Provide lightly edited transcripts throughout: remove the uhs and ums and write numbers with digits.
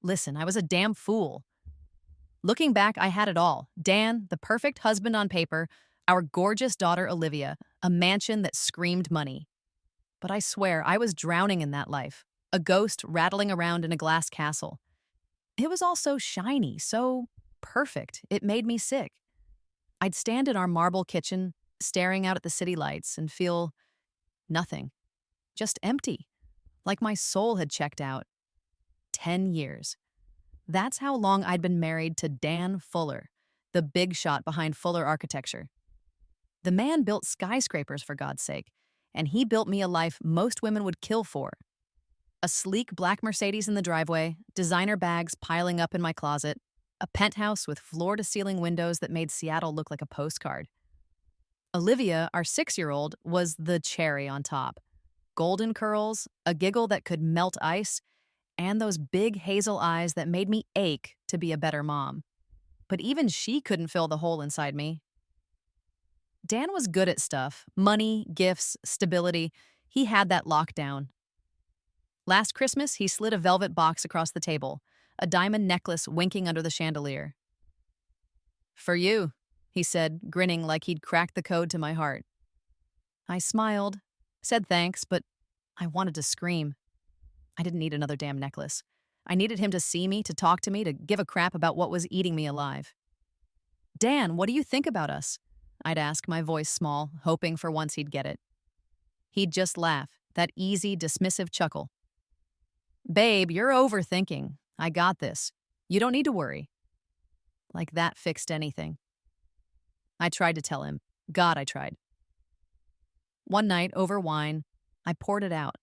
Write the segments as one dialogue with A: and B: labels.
A: Listen, I was a damn fool. Looking back, I had it all. Dan, the perfect husband on paper, our gorgeous daughter Olivia, a mansion that screamed money. But I swear, I was drowning in that life, a ghost rattling around in a glass castle. It was all so shiny, so perfect, it made me sick. I'd stand in our marble kitchen, staring out at the city lights, and feel nothing, just empty, like my soul had checked out. 10 years. That's how long I'd been married to Dan Fuller, the big shot behind Fuller Architecture. The man built skyscrapers, for God's sake, and he built me a life most women would kill for. A sleek black Mercedes in the driveway, designer bags piling up in my closet, a penthouse with floor-to-ceiling windows that made Seattle look like a postcard. Olivia, our 6-year-old, was the cherry on top. Golden curls, a giggle that could melt ice, and those big hazel eyes that made me ache to be a better mom. But even she couldn't fill the hole inside me. Dan was good at stuff, money, gifts, stability. He had that locked down. Last Christmas, he slid a velvet box across the table, a diamond necklace winking under the chandelier. "For you," he said, grinning like he'd cracked the code to my heart. I smiled, said thanks, but I wanted to scream. I didn't need another damn necklace. I needed him to see me, to talk to me, to give a crap about what was eating me alive. "Dan, what do you think about us?" I'd ask, my voice small, hoping for once he'd get it. He'd just laugh, that easy, dismissive chuckle. "Babe, you're overthinking. I got this. You don't need to worry." Like that fixed anything. I tried to tell him. God, I tried. One night, over wine, I poured it out.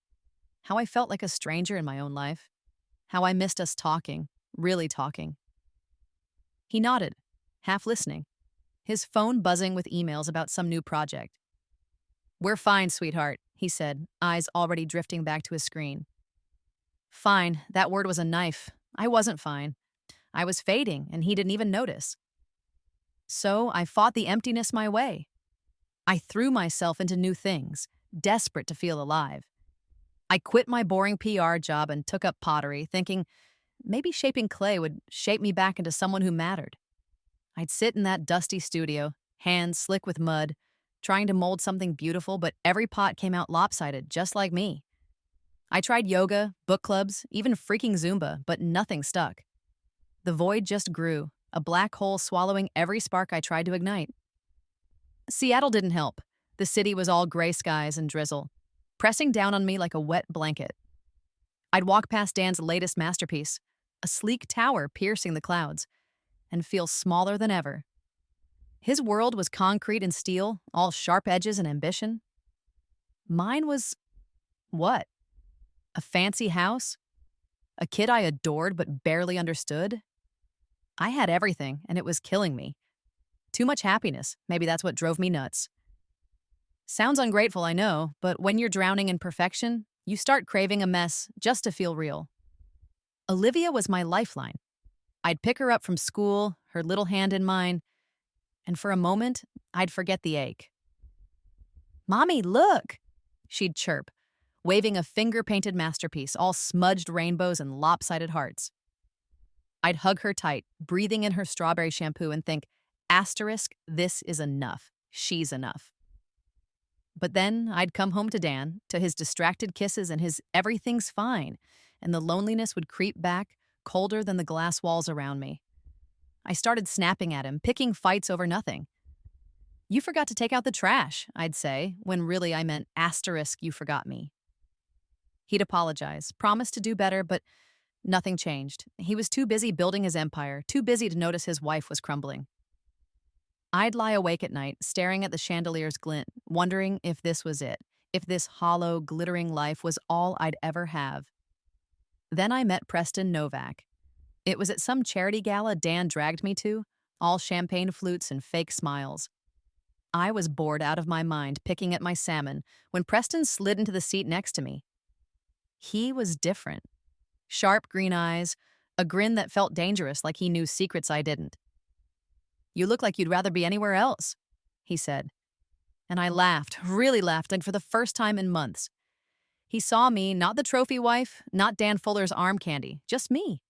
A: How I felt like a stranger in my own life. How I missed us talking, really talking. He nodded, half listening, his phone buzzing with emails about some new project. "We're fine, sweetheart," he said, eyes already drifting back to his screen. Fine, that word was a knife. I wasn't fine. I was fading, and he didn't even notice. So I fought the emptiness my way. I threw myself into new things, desperate to feel alive. I quit my boring PR job and took up pottery, thinking maybe shaping clay would shape me back into someone who mattered. I'd sit in that dusty studio, hands slick with mud, trying to mold something beautiful, but every pot came out lopsided, just like me. I tried yoga, book clubs, even freaking Zumba, but nothing stuck. The void just grew, a black hole swallowing every spark I tried to ignite. Seattle didn't help. The city was all gray skies and drizzle, pressing down on me like a wet blanket. I'd walk past Dan's latest masterpiece, a sleek tower piercing the clouds, and feel smaller than ever. His world was concrete and steel, all sharp edges and ambition. Mine was, what? A fancy house? A kid I adored but barely understood? I had everything, and it was killing me. Too much happiness, maybe that's what drove me nuts. Sounds ungrateful, I know, but when you're drowning in perfection, you start craving a mess just to feel real. Olivia was my lifeline. I'd pick her up from school, her little hand in mine, and for a moment, I'd forget the ache. "Mommy, look!" she'd chirp, waving a finger-painted masterpiece, all smudged rainbows and lopsided hearts. I'd hug her tight, breathing in her strawberry shampoo and think, asterisk, this is enough. She's enough. But then I'd come home to Dan, to his distracted kisses and his everything's fine, and the loneliness would creep back, colder than the glass walls around me. I started snapping at him, picking fights over nothing. "You forgot to take out the trash," I'd say, when really I meant asterisk, you forgot me. He'd apologize, promise to do better, but nothing changed. He was too busy building his empire, too busy to notice his wife was crumbling. I'd lie awake at night, staring at the chandelier's glint, wondering if this was it, if this hollow, glittering life was all I'd ever have. Then I met Preston Novak. It was at some charity gala Dan dragged me to, all champagne flutes and fake smiles. I was bored out of my mind picking at my salmon when Preston slid into the seat next to me. He was different. Sharp green eyes, a grin that felt dangerous like he knew secrets I didn't. "You look like you'd rather be anywhere else," he said. And I laughed, really laughed, and for the first time in months. He saw me, not the trophy wife, not Dan Fuller's arm candy, just me.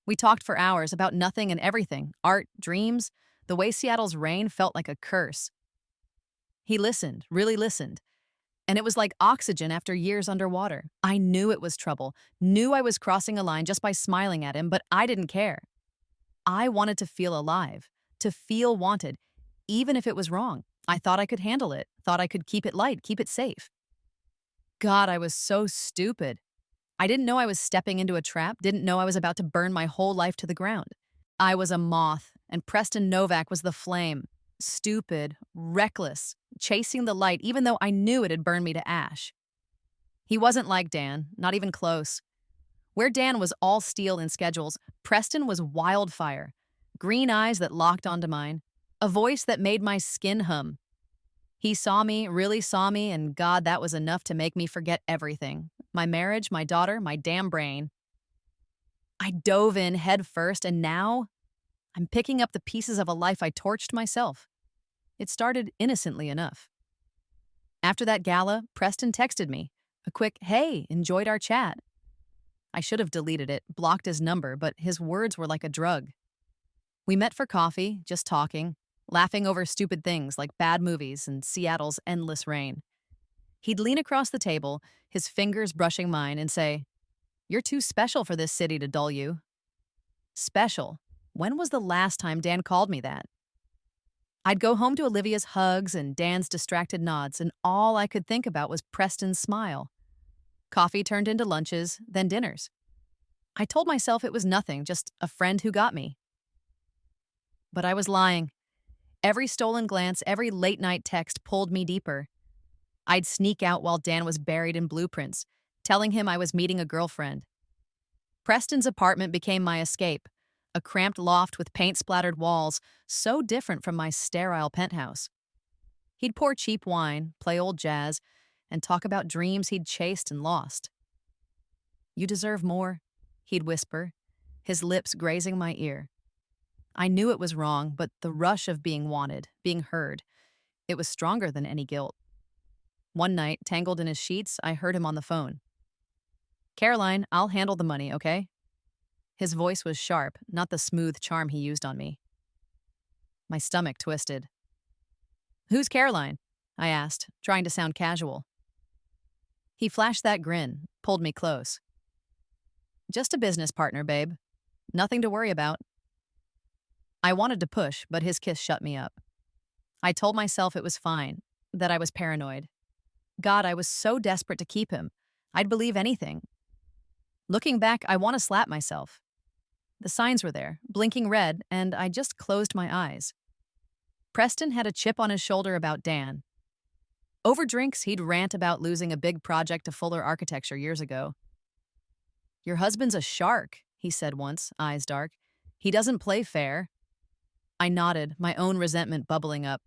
A: We talked for hours about nothing and everything, art, dreams. The way Seattle's rain felt like a curse. He listened, really listened. And it was like oxygen after years underwater. I knew it was trouble, knew I was crossing a line just by smiling at him, but I didn't care. I wanted to feel alive, to feel wanted, even if it was wrong. I thought I could handle it, thought I could keep it light, keep it safe. God, I was so stupid. I didn't know I was stepping into a trap, didn't know I was about to burn my whole life to the ground. I was a moth, and Preston Novak was the flame. Stupid, reckless, chasing the light even though I knew it had burned me to ash. He wasn't like Dan, not even close. Where Dan was all steel in schedules, Preston was wildfire. Green eyes that locked onto mine, a voice that made my skin hum. He saw me, really saw me, and God, that was enough to make me forget everything. My marriage, my daughter, my damn brain. I dove in head first, and now I'm picking up the pieces of a life I torched myself. It started innocently enough. After that gala, Preston texted me. A quick, "Hey, enjoyed our chat." I should have deleted it, blocked his number, but his words were like a drug. We met for coffee, just talking, laughing over stupid things like bad movies and Seattle's endless rain. He'd lean across the table, his fingers brushing mine, and say, "You're too special for this city to dull you." Special. When was the last time Dan called me that? I'd go home to Olivia's hugs and Dan's distracted nods, and all I could think about was Preston's smile. Coffee turned into lunches, then dinners. I told myself it was nothing, just a friend who got me. But I was lying. Every stolen glance, every late-night text pulled me deeper. I'd sneak out while Dan was buried in blueprints, telling him I was meeting a girlfriend. Preston's apartment became my escape, a cramped loft with paint-splattered walls, so different from my sterile penthouse. He'd pour cheap wine, play old jazz, and talk about dreams he'd chased and lost. "You deserve more," he'd whisper, his lips grazing my ear. I knew it was wrong, but the rush of being wanted, being heard, it was stronger than any guilt. One night, tangled in his sheets, I heard him on the phone. "Caroline, I'll handle the money, okay?" His voice was sharp, not the smooth charm he used on me. My stomach twisted. "Who's Caroline?" I asked, trying to sound casual. He flashed that grin, pulled me close. "Just a business partner, babe. Nothing to worry about." I wanted to push, but his kiss shut me up. I told myself it was fine, that I was paranoid. God, I was so desperate to keep him. I'd believe anything. Looking back, I want to slap myself. The signs were there, blinking red, and I just closed my eyes. Preston had a chip on his shoulder about Dan. Over drinks, he'd rant about losing a big project to Fuller Architecture years ago. "Your husband's a shark," he said once, eyes dark. "He doesn't play fair." I nodded, my own resentment bubbling up.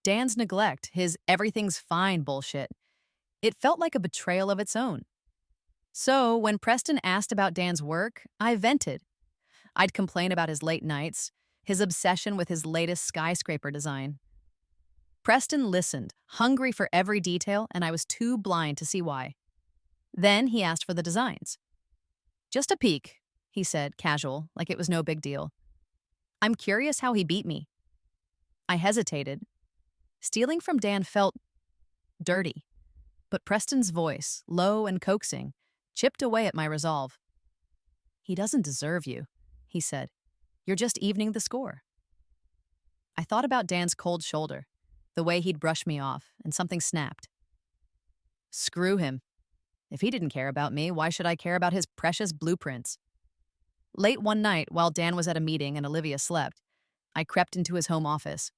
A: Dan's neglect, his everything's fine bullshit. It felt like a betrayal of its own. So, when Preston asked about Dan's work, I vented. I'd complain about his late nights, his obsession with his latest skyscraper design. Preston listened, hungry for every detail, and I was too blind to see why. Then he asked for the designs. "Just a peek," he said, casual, like it was no big deal. I'm curious how he beat me. I hesitated. Stealing from Dan felt dirty, but Preston's voice, low and coaxing, chipped away at my resolve. "He doesn't deserve you," he said. "You're just evening the score." I thought about Dan's cold shoulder, the way he'd brush me off, and something snapped. Screw him. If he didn't care about me, why should I care about his precious blueprints? Late one night, while Dan was at a meeting and Olivia slept, I crept into his home office.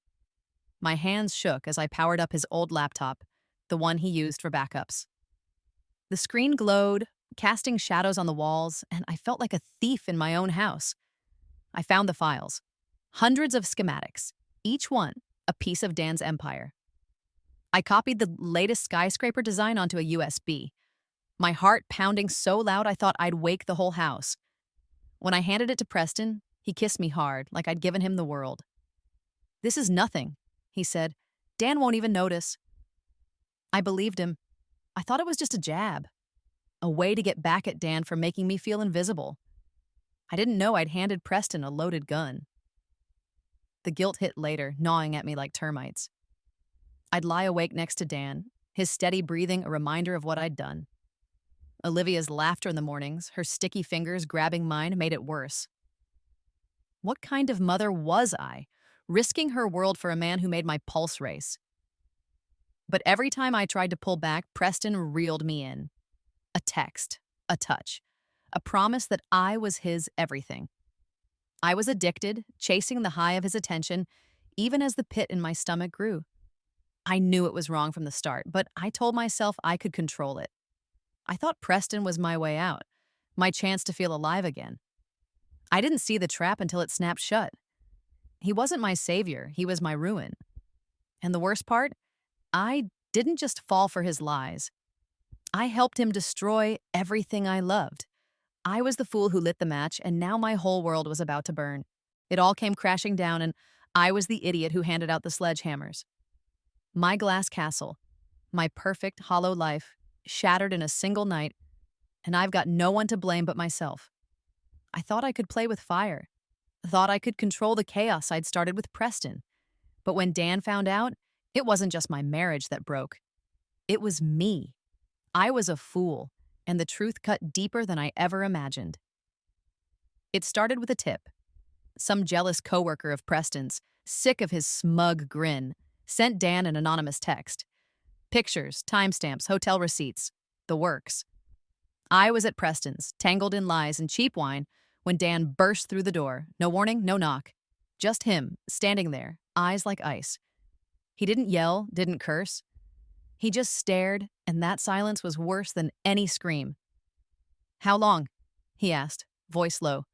A: My hands shook as I powered up his old laptop, the one he used for backups. The screen glowed, casting shadows on the walls, and I felt like a thief in my own house. I found the files. Hundreds of schematics, each one a piece of Dan's empire. I copied the latest skyscraper design onto a USB, my heart pounding so loud I thought I'd wake the whole house. When I handed it to Preston, he kissed me hard, like I'd given him the world. "This is nothing," he said. "Dan won't even notice." I believed him. I thought it was just a jab, a way to get back at Dan for making me feel invisible. I didn't know I'd handed Preston a loaded gun. The guilt hit later, gnawing at me like termites. I'd lie awake next to Dan, his steady breathing a reminder of what I'd done. Olivia's laughter in the mornings, her sticky fingers grabbing mine, made it worse. What kind of mother was I, risking her world for a man who made my pulse race? But every time I tried to pull back, Preston reeled me in. A text, a touch, a promise that I was his everything. I was addicted, chasing the high of his attention, even as the pit in my stomach grew. I knew it was wrong from the start, but I told myself I could control it. I thought Preston was my way out, my chance to feel alive again. I didn't see the trap until it snapped shut. He wasn't my savior, he was my ruin. And the worst part? I didn't just fall for his lies. I helped him destroy everything I loved. I was the fool who lit the match, and now my whole world was about to burn. It all came crashing down, and I was the idiot who handed out the sledgehammers. My glass castle, my perfect, hollow life, shattered in a single night, and I've got no one to blame but myself. I thought I could play with fire, thought I could control the chaos I'd started with Preston. But when Dan found out, it wasn't just my marriage that broke. It was me. I was a fool, and the truth cut deeper than I ever imagined. It started with a tip. Some jealous coworker of Preston's, sick of his smug grin, sent Dan an anonymous text. Pictures, timestamps, hotel receipts, the works. I was at Preston's, tangled in lies and cheap wine, when Dan burst through the door. No warning, no knock. Just him, standing there, eyes like ice. He didn't yell, didn't curse. He just stared, and that silence was worse than any scream. "How long?" he asked, voice low,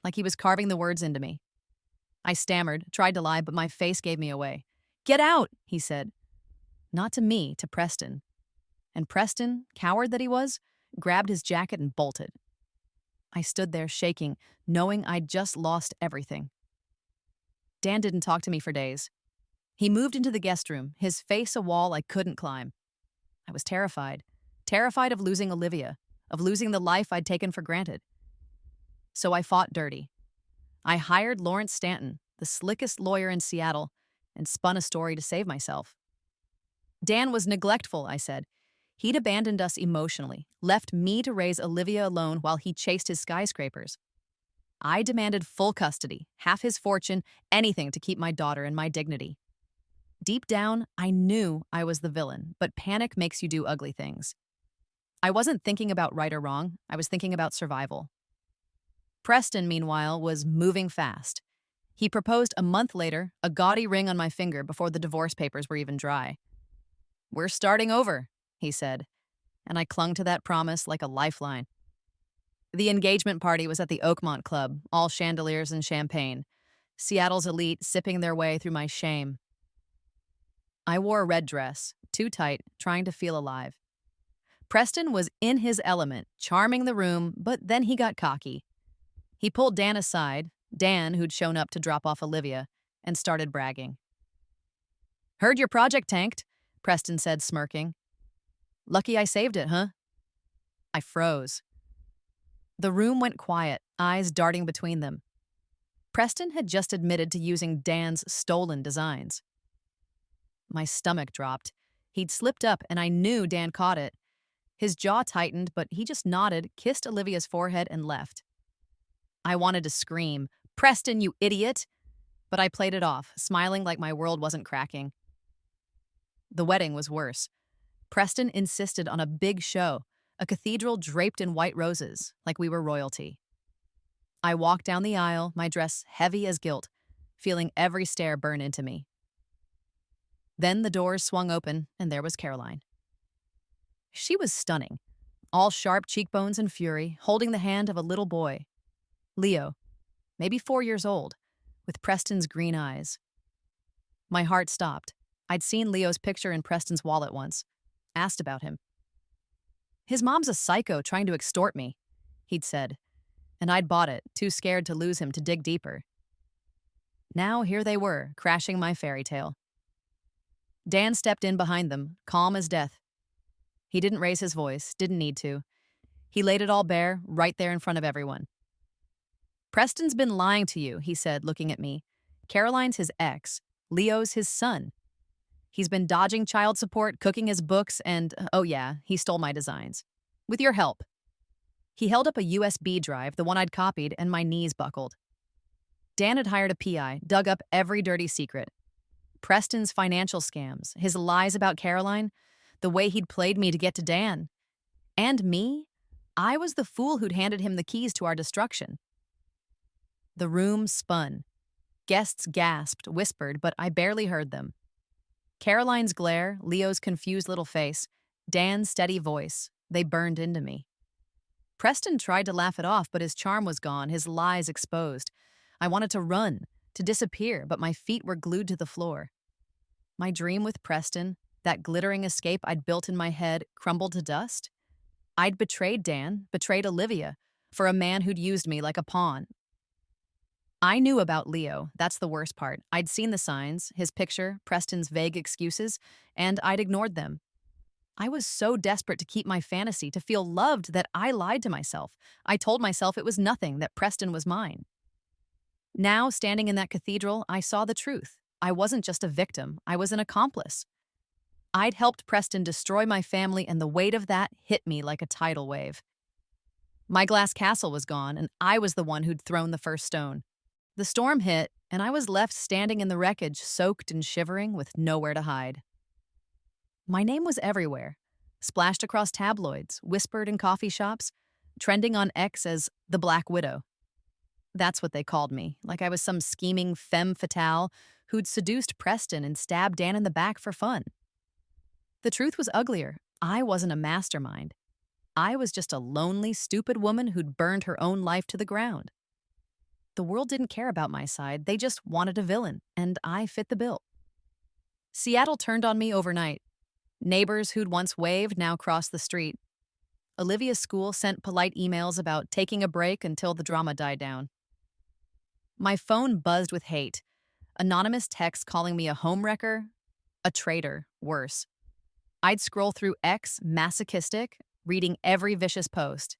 A: like he was carving the words into me. I stammered, tried to lie, but my face gave me away. "Get out," he said. Not to me, to Preston. And Preston, coward that he was, grabbed his jacket and bolted. I stood there shaking, knowing I'd just lost everything. Dan didn't talk to me for days. He moved into the guest room, his face a wall I couldn't climb. I was terrified. Terrified of losing Olivia, of losing the life I'd taken for granted. So I fought dirty. I hired Lawrence Stanton, the slickest lawyer in Seattle, and spun a story to save myself. Dan was neglectful, I said. He'd abandoned us emotionally, left me to raise Olivia alone while he chased his skyscrapers. I demanded full custody, half his fortune, anything to keep my daughter and my dignity. Deep down, I knew I was the villain, but panic makes you do ugly things. I wasn't thinking about right or wrong, I was thinking about survival. Preston, meanwhile, was moving fast. He proposed a month later, a gaudy ring on my finger before the divorce papers were even dry. "We're starting over," he said, and I clung to that promise like a lifeline. The engagement party was at the Oakmont Club, all chandeliers and champagne, Seattle's elite sipping their way through my shame. I wore a red dress, too tight, trying to feel alive. Preston was in his element, charming the room, but then he got cocky. He pulled Dan aside, Dan who'd shown up to drop off Olivia, and started bragging. "Heard your project tanked," Preston said, smirking. "Lucky I saved it, huh?" I froze. The room went quiet, eyes darting between them. Preston had just admitted to using Dan's stolen designs. My stomach dropped. He'd slipped up, and I knew Dan caught it. His jaw tightened, but he just nodded, kissed Olivia's forehead, and left. I wanted to scream, "Preston, you idiot!" But I played it off, smiling like my world wasn't cracking. The wedding was worse. Preston insisted on a big show, a cathedral draped in white roses, like we were royalty. I walked down the aisle, my dress heavy as guilt, feeling every stare burn into me. Then the doors swung open, and there was Caroline. She was stunning, all sharp cheekbones and fury, holding the hand of a little boy. Leo, maybe 4 years old, with Preston's green eyes. My heart stopped. I'd seen Leo's picture in Preston's wallet once, asked about him. "His mom's a psycho trying to extort me," he'd said, and I'd bought it, too scared to lose him to dig deeper. Now here they were, crashing my fairy tale. Dan stepped in behind them, calm as death. He didn't raise his voice, didn't need to. He laid it all bare, right there in front of everyone. Preston's been lying to you, he said, looking at me. Caroline's his ex. Leo's his son. He's been dodging child support, cooking his books, and, oh yeah, he stole my designs. With your help. He held up a USB drive, the one I'd copied, and my knees buckled. Dan had hired a PI, dug up every dirty secret. Preston's financial scams, his lies about Caroline, the way he'd played me to get to Dan. And me? I was the fool who'd handed him the keys to our destruction. The room spun. Guests gasped, whispered, but I barely heard them. Caroline's glare, Leo's confused little face, Dan's steady voice, they burned into me. Preston tried to laugh it off, but his charm was gone, his lies exposed. I wanted to run, to disappear, but my feet were glued to the floor. My dream with Preston, that glittering escape I'd built in my head, crumbled to dust. I'd betrayed Dan, betrayed Olivia, for a man who'd used me like a pawn. I knew about Leo, that's the worst part. I'd seen the signs, his picture, Preston's vague excuses, and I'd ignored them. I was so desperate to keep my fantasy, to feel loved, that I lied to myself. I told myself it was nothing, that Preston was mine. Now, standing in that cathedral, I saw the truth. I wasn't just a victim, I was an accomplice. I'd helped Preston destroy my family, and the weight of that hit me like a tidal wave. My glass castle was gone, and I was the one who'd thrown the first stone. The storm hit, and I was left standing in the wreckage, soaked and shivering, with nowhere to hide. My name was everywhere, splashed across tabloids, whispered in coffee shops, trending on X as the Black Widow. That's what they called me, like I was some scheming femme fatale who'd seduced Preston and stabbed Dan in the back for fun. The truth was uglier. I wasn't a mastermind. I was just a lonely, stupid woman who'd burned her own life to the ground. The world didn't care about my side, they just wanted a villain, and I fit the bill. Seattle turned on me overnight. Neighbors who'd once waved now crossed the street. Olivia's school sent polite emails about taking a break until the drama died down. My phone buzzed with hate. Anonymous texts calling me a homewrecker, a traitor, worse. I'd scroll through X, masochistic, reading every vicious post.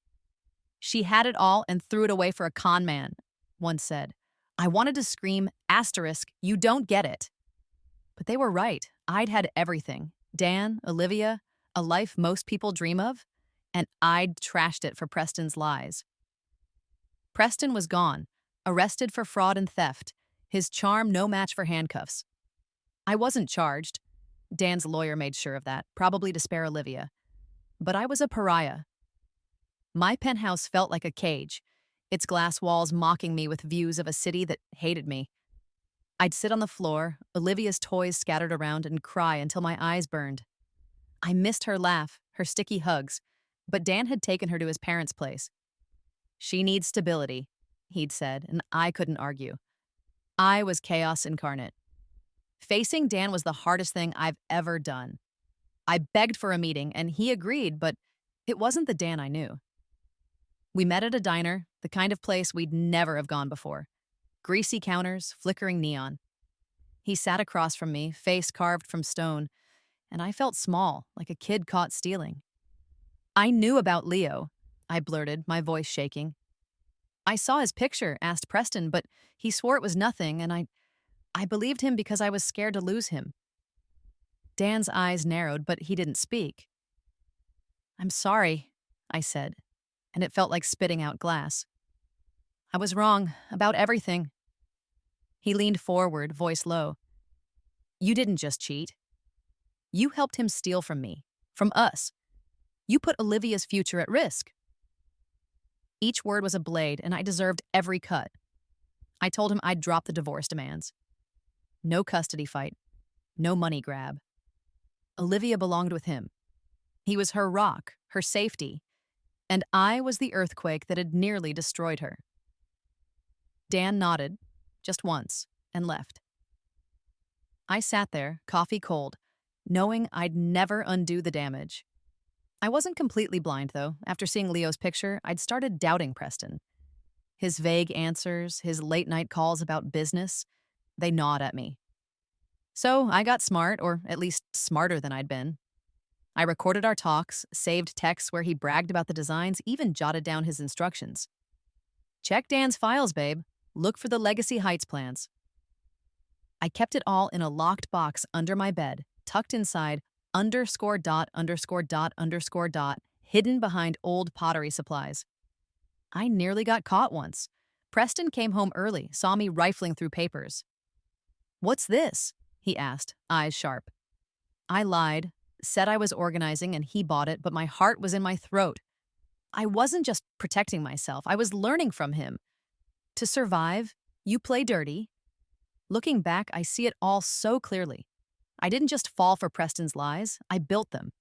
A: She had it all and threw it away for a con man, one said. I wanted to scream, asterisk, you don't get it. But they were right. I'd had everything. Dan, Olivia, a life most people dream of, and I'd trashed it for Preston's lies. Preston was gone, arrested for fraud and theft, his charm no match for handcuffs. I wasn't charged. Dan's lawyer made sure of that, probably to spare Olivia. But I was a pariah. My penthouse felt like a cage, its glass walls mocking me with views of a city that hated me. I'd sit on the floor, Olivia's toys scattered around, and cry until my eyes burned. I missed her laugh, her sticky hugs, but Dan had taken her to his parents' place. She needs stability, he'd said, and I couldn't argue. I was chaos incarnate. Facing Dan was the hardest thing I've ever done. I begged for a meeting, and he agreed, but it wasn't the Dan I knew. We met at a diner, the kind of place we'd never have gone before. Greasy counters, flickering neon. He sat across from me, face carved from stone, and I felt small, like a kid caught stealing. I knew about Leo, I blurted, my voice shaking. I saw his picture, asked Preston, but he swore it was nothing, and I believed him because I was scared to lose him. Dan's eyes narrowed, but he didn't speak. I'm sorry, I said, and it felt like spitting out glass. I was wrong about everything. He leaned forward, voice low. You didn't just cheat. You helped him steal from me, from us. You put Olivia's future at risk. Each word was a blade, and I deserved every cut. I told him I'd drop the divorce demands. No custody fight. No money grab. Olivia belonged with him. He was her rock, her safety, and I was the earthquake that had nearly destroyed her. Dan nodded, just once, and left. I sat there, coffee cold, knowing I'd never undo the damage. I wasn't completely blind, though. After seeing Leo's picture, I'd started doubting Preston. His vague answers, his late-night calls about business, they gnawed at me. So I got smart, or at least smarter than I'd been. I recorded our talks, saved texts where he bragged about the designs, even jotted down his instructions. Check Dan's files, babe. Look for the Legacy Heights plans. I kept it all in a locked box under my bed, tucked inside underscore dot underscore dot underscore dot, hidden behind old pottery supplies. I nearly got caught once. Preston came home early, saw me rifling through papers. "What's this?" he asked, eyes sharp. I lied, said I was organizing and he bought it, but my heart was in my throat. I wasn't just protecting myself, I was learning from him. To survive, you play dirty. Looking back, I see it all so clearly. I didn't just fall for Preston's lies, I built them.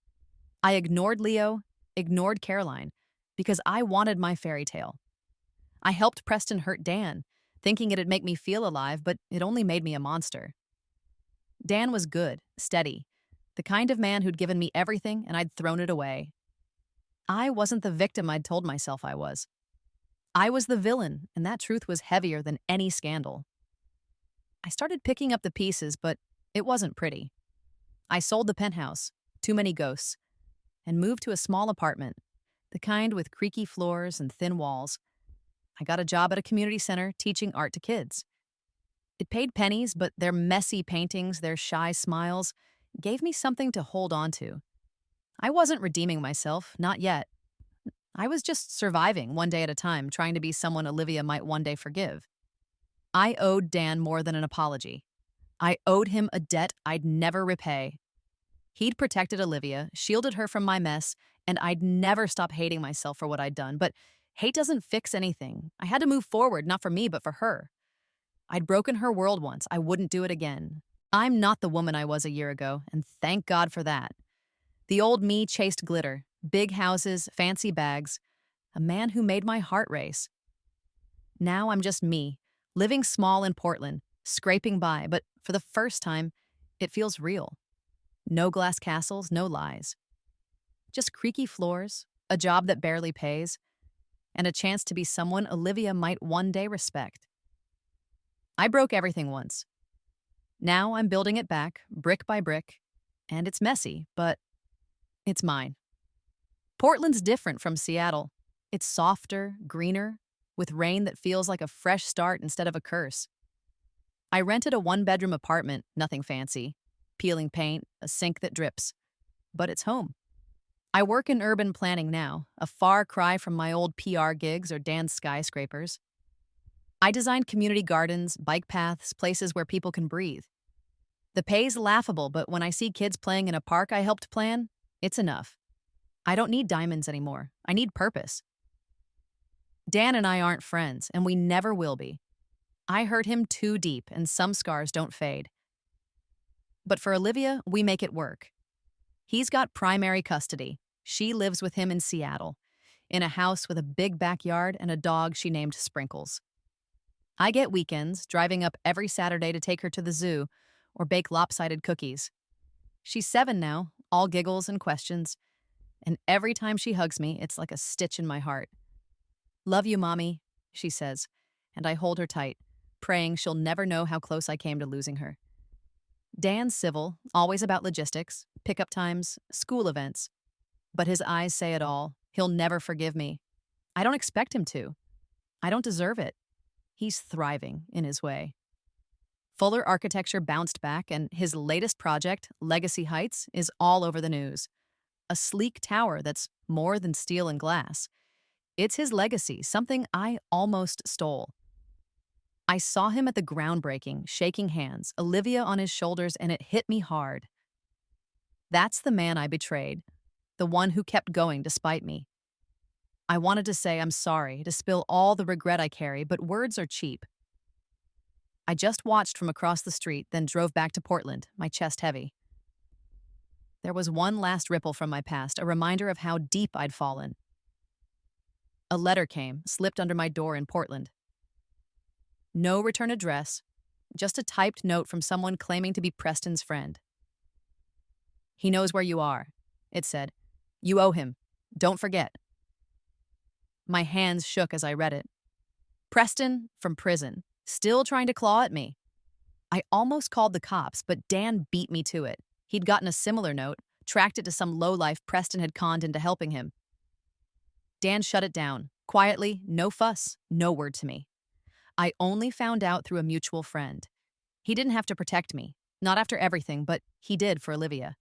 A: I ignored Leo, ignored Caroline, because I wanted my fairy tale. I helped Preston hurt Dan, thinking it'd make me feel alive, but it only made me a monster. Dan was good, steady, the kind of man who'd given me everything and I'd thrown it away. I wasn't the victim I'd told myself I was. I was the villain, and that truth was heavier than any scandal. I started picking up the pieces, but it wasn't pretty. I sold the penthouse, too many ghosts, and moved to a small apartment, the kind with creaky floors and thin walls. I got a job at a community center teaching art to kids. It paid pennies, but their messy paintings, their shy smiles, gave me something to hold on to. I wasn't redeeming myself, not yet. I was just surviving one day at a time, trying to be someone Olivia might one day forgive. I owed Dan more than an apology. I owed him a debt I'd never repay. He'd protected Olivia, shielded her from my mess, and I'd never stop hating myself for what I'd done. But hate doesn't fix anything. I had to move forward, not for me, but for her. I'd broken her world once. I wouldn't do it again. I'm not the woman I was a year ago, and thank God for that. The old me chased glitter, big houses, fancy bags, a man who made my heart race. Now I'm just me, living small in Portland, scraping by, but for the first time, it feels real. No glass castles, no lies. Just creaky floors, a job that barely pays, and a chance to be someone Olivia might one day respect. I broke everything once. Now I'm building it back, brick by brick, and it's messy, but it's mine. Portland's different from Seattle. It's softer, greener, with rain that feels like a fresh start instead of a curse. I rented a one-bedroom apartment, nothing fancy, peeling paint, a sink that drips, but it's home. I work in urban planning now, a far cry from my old PR gigs or Dan's skyscrapers. I design community gardens, bike paths, places where people can breathe. The pay's laughable, but when I see kids playing in a park I helped plan, it's enough. I don't need diamonds anymore. I need purpose. Dan and I aren't friends, and we never will be. I hurt him too deep, and some scars don't fade. But for Olivia, we make it work. He's got primary custody. She lives with him in Seattle, in a house with a big backyard and a dog she named Sprinkles. I get weekends, driving up every Saturday to take her to the zoo or bake lopsided cookies. She's 7 now, all giggles and questions, and every time she hugs me, it's like a stitch in my heart. "Love you, Mommy," she says, and I hold her tight, praying she'll never know how close I came to losing her. Dan's civil, always about logistics, pickup times, school events. But his eyes say it all. He'll never forgive me. I don't expect him to. I don't deserve it. He's thriving in his way. Fuller Architecture bounced back, and his latest project, Legacy Heights, is all over the news. A sleek tower that's more than steel and glass. It's his legacy, something I almost stole. I saw him at the groundbreaking, shaking hands, Olivia on his shoulders, and it hit me hard. That's the man I betrayed, the one who kept going despite me. I wanted to say I'm sorry, to spill all the regret I carry, but words are cheap. I just watched from across the street, then drove back to Portland, my chest heavy. There was one last ripple from my past, a reminder of how deep I'd fallen. A letter came, slipped under my door in Portland. No return address, just a typed note from someone claiming to be Preston's friend. "He knows where you are," it said. "You owe him. Don't forget." My hands shook as I read it. Preston from prison, still trying to claw at me. I almost called the cops, but Dan beat me to it. He'd gotten a similar note, tracked it to some lowlife Preston had conned into helping him. Dan shut it down, Quietly, no fuss, no word to me. I only found out through a mutual friend. He didn't have to protect me, not after everything, but he did for Olivia.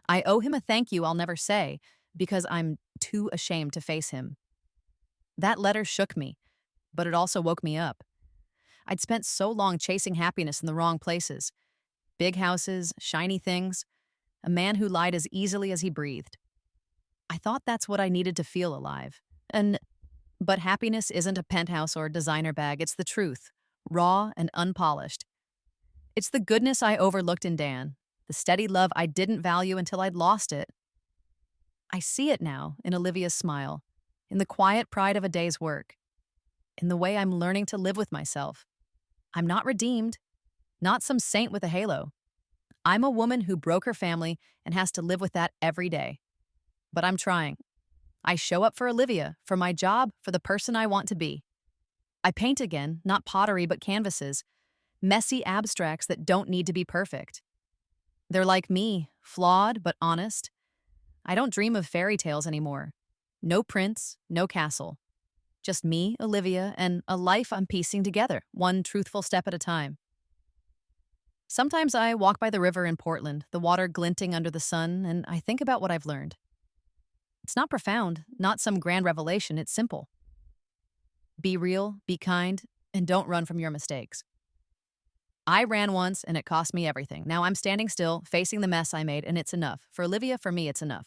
A: I owe him a thank you I'll never say because I'm too ashamed to face him. That letter shook me, but it also woke me up. I'd spent so long chasing happiness in the wrong places. Big houses, shiny things, a man who lied as easily as he breathed. I thought that's what I needed to feel alive. But happiness isn't a penthouse or a designer bag, it's the truth, raw and unpolished. It's the goodness I overlooked in Dan, the steady love I didn't value until I'd lost it. I see it now in Olivia's smile, in the quiet pride of a day's work, in the way I'm learning to live with myself. I'm not redeemed, not some saint with a halo. I'm a woman who broke her family and has to live with that every day. But I'm trying. I show up for Olivia, for my job, for the person I want to be. I paint again, not pottery but canvases, messy abstracts that don't need to be perfect. They're like me, flawed but honest. I don't dream of fairy tales anymore. No prince, no castle. Just me, Olivia, and a life I'm piecing together, one truthful step at a time. Sometimes I walk by the river in Portland, the water glinting under the sun, and I think about what I've learned. It's not profound, not some grand revelation, it's simple. Be real, be kind, and don't run from your mistakes. I ran once, and it cost me everything. Now I'm standing still, facing the mess I made, and it's enough. For Olivia, for me, it's enough.